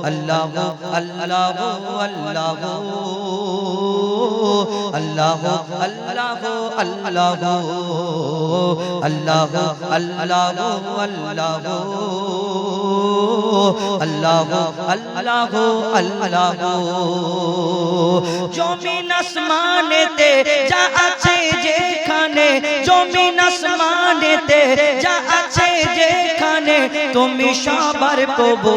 अल्लाह अल्लाह अल्लाह अल्लाह अल्लाह अल्लाह अल्लाह अल्लाह अल्लाह अल्लाह अल्लाह जमीन आसमानेते जा आछे जेखाने जमीन आसमानेते जा आछे जेखाने तुमी सबार प्रभु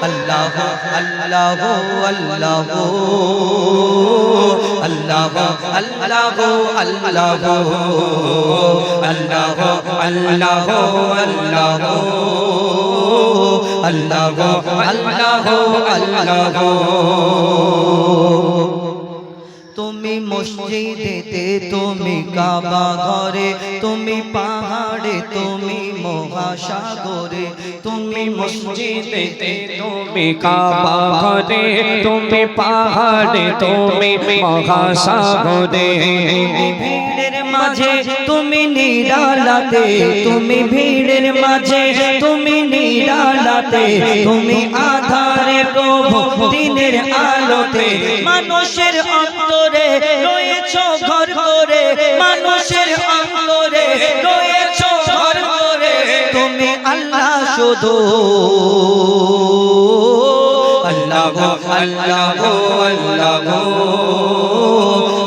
अल्लाह अल्लाह अल्लाह अल्लाह अल्लाह अल्लाह अल्लाह अल्लाह अल्लाह अल्लाह अल्लाह तुमी मस्जिदेते तुमी काबा घरे तुमी पहाड़े तुमी महासागरे तुमी मस्जिदेते तुमी काबा घरे तुमी पहाड़े तुमी महासागरे भीड़ेर माझे तुमी निरालाते तुमी भीड़ेर माझे तुमी निरालाते तुमी आधारे प्रभु दिनेर आलोते मानुषेर अंतरे रयेछो घर करे मानुषेर अंतरे रयेछो घर करे तुमी अल्लाह शुधु अल्लाह अल्लाह अल्लाह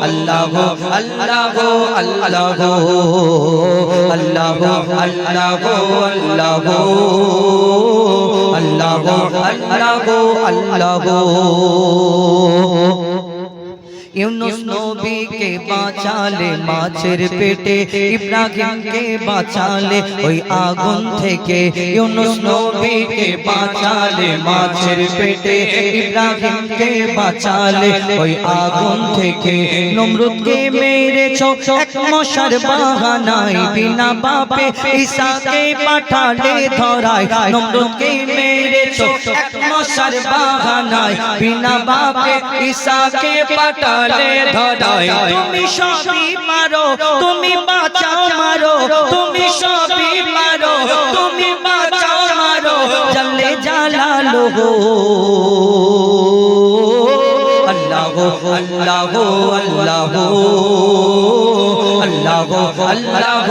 अल्लाह अल्लाह अल्लाह अल्लाह अल्लाह अल्लाह अल्लाह अल्लाह यूनुस नबी के बाँचाले माछेर पेटे इब्राहिम के बाँचाले ओई आगुन थेके यूनुस नबी के बाँचाले माछेर पेटे इब्राहिम के बाँचाले ओई आगुन थेके नमरुद के मेरेछो एक मशार बाहानाय बिना बापे ईसा के पाठाले धराय नमरुद के मेरेछो एक मशार बाहानाय बिना बापे ईसा के पाठाले तुमी सभी मारो तुमी बाँचाओ मारो तुमी सभी मारो तुमी बाँचाओ मारो जल्ले जालालो अल्लाह अल्लाह अल्लाह अल्लाह अल्लाह अल्लाह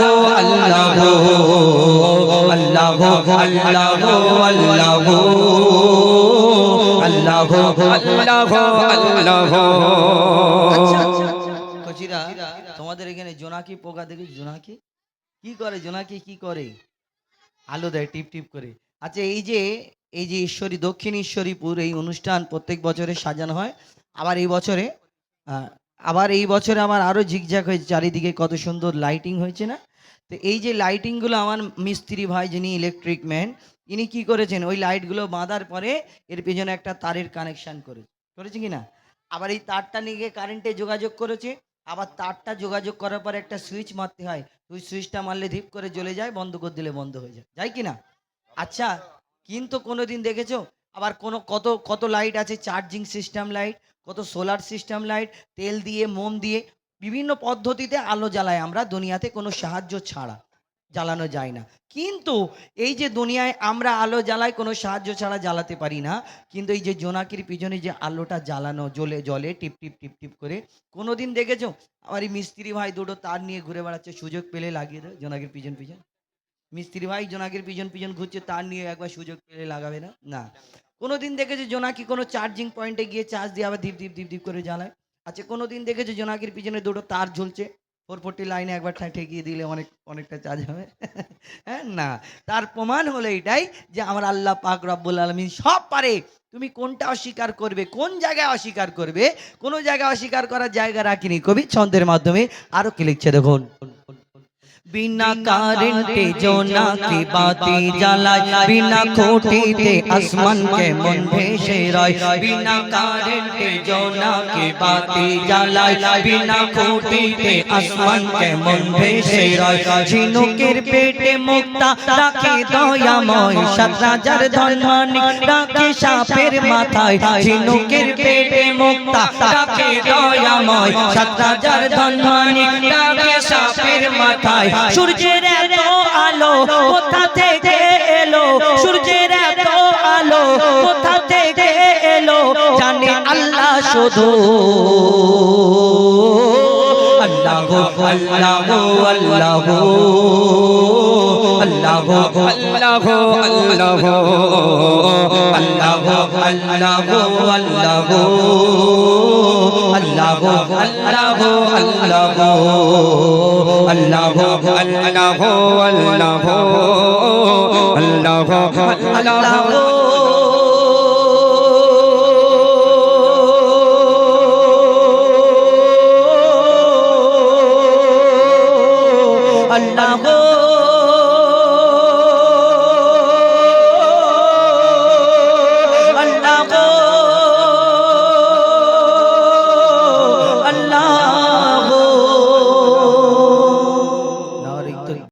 अल्लाह अल्लाह अल्लाह अल्लाह अल्लाह कचिरा তোমাদের এখানে জোনাকি পোকা দেখি জোনাকি কি করে জোনাকি কি করে আলো দেয় টিপ টিপ করে আচ্ছা এই যে ঈশ্বরী দক্ষিণ ঈশ্বরীপুর এই অনুষ্ঠান প্রত্যেক বছরে সাজানো হয় আবার এই বছরে আমার আরো ঝিকঝাক হয়েছে চারিদিকে কত সুন্দর লাইটিং হয়েছে না তো এই যে লাইটিংগুলো আমার মিস্ত্রি ভাই যিনি ইলেকট্রিক ম্যান ইনি কি করেছেন ওই লাইটগুলো বাঁধার পরে এর পেছনে একটা তারের কানেকশন করেছে কিনা আবার এই তারটা নিয়ে কারেন্টে যোগাযোগ করেছে আবার তারটা যোগাযোগ করার পরে একটা সুইচ মারতে হয় ওই সুইচটা মারলে ধিপ করে জ্বলে যায় বন্ধ করে দিলে বন্ধ হয়ে যায় কিনা আচ্ছা কিন্তু কোনোদিন দেখেছো আবার কত কত লাইট আছে চার্জিং সিস্টেম লাইট কত সোলার সিস্টেম লাইট তেল দিয়ে মোম দিয়ে বিভিন্ন পদ্ধতিতে আলো জ্বালায় আমরা দুনিয়াতে কোনো সাহায্য ছাড়া জ্বালানো যায় না কিন্তু এই যে দুনিয়ায় আমরা আলো জ্বালাই কোনো সাহায্য ছাড়া জ্বালাতে পারি না কিন্তু এই যে জোনাকির পিছনে যে আলোটা জ্বালানো জ্বলে টিপ টিপ টিপ টিপ করে কোনোদিন দেখেছো আমার এই মিস্ত্রি ভাই দুটো তার নিয়ে ঘুরে বেড়াচ্ছে সুযোগ পেলে লাগিয়ে দেয় জোনাকির পিছন মিস্ত্রি ভাই জোনাকির পিছন ঘুরছে তার নিয়ে একবার সুযোগ পেলে লাগাবে না না কোনোদিন দেখেছো জোনাকি কোনো চার্জিং পয়েন্টে গিয়ে চার্জ দিয়ে আবার ধীপ ধীপ ধীপ ধীপ করে জ্বালায় আচ্ছা কোনোদিন দেখেছো জোনাকির পিছনে দুটো তার ঝুলছে 440 লাইনে একবার ঠেকিয়ে দিলে অনেকটা চার্জ হবে হ্যাঁ না তার প্রমাণ হলো এটাই যে আমার আল্লাহ পাক রব্বুল আলামিন সব পারে তুমি কোনটা অস্বীকার করবে কোন জায়গায় অস্বীকার করবে কোন জায়গায় অস্বীকার করার জায়গা রাখিনি কবি ছন্দের মাধ্যমে আরো কি লিখছে দেখুন बिना कारेंटे जोनाकी बाती जलाय बिना खोटीते आसमान के मन भेसे रय बिना कारेंटे जोनाकी बाती जलाय बिना खोटीते आसमान के मन भेसे रय झिनुकेर पेटे मुक्ता राखे दयामय 7000 धनमानिक राखे सापेर माथाय झिनुकेर पेटे मुक्ता राखे दयामय 7000 धनमानिक राखे सापेर माथाय सूर्যের এত আলো কোথা থেকে এলো সূর্যের শুধু আল্লাহ আল্লাহ আল্লাহ আল্লাহ আল্লাহ আল্লাহ আল্লাহ আল্লাহ আল্লাহ আল্লাহ আল্লাহ আল্লাহ আল্লাহ আল্লাহ আল্লাহ আল্লাহ আল্লাহ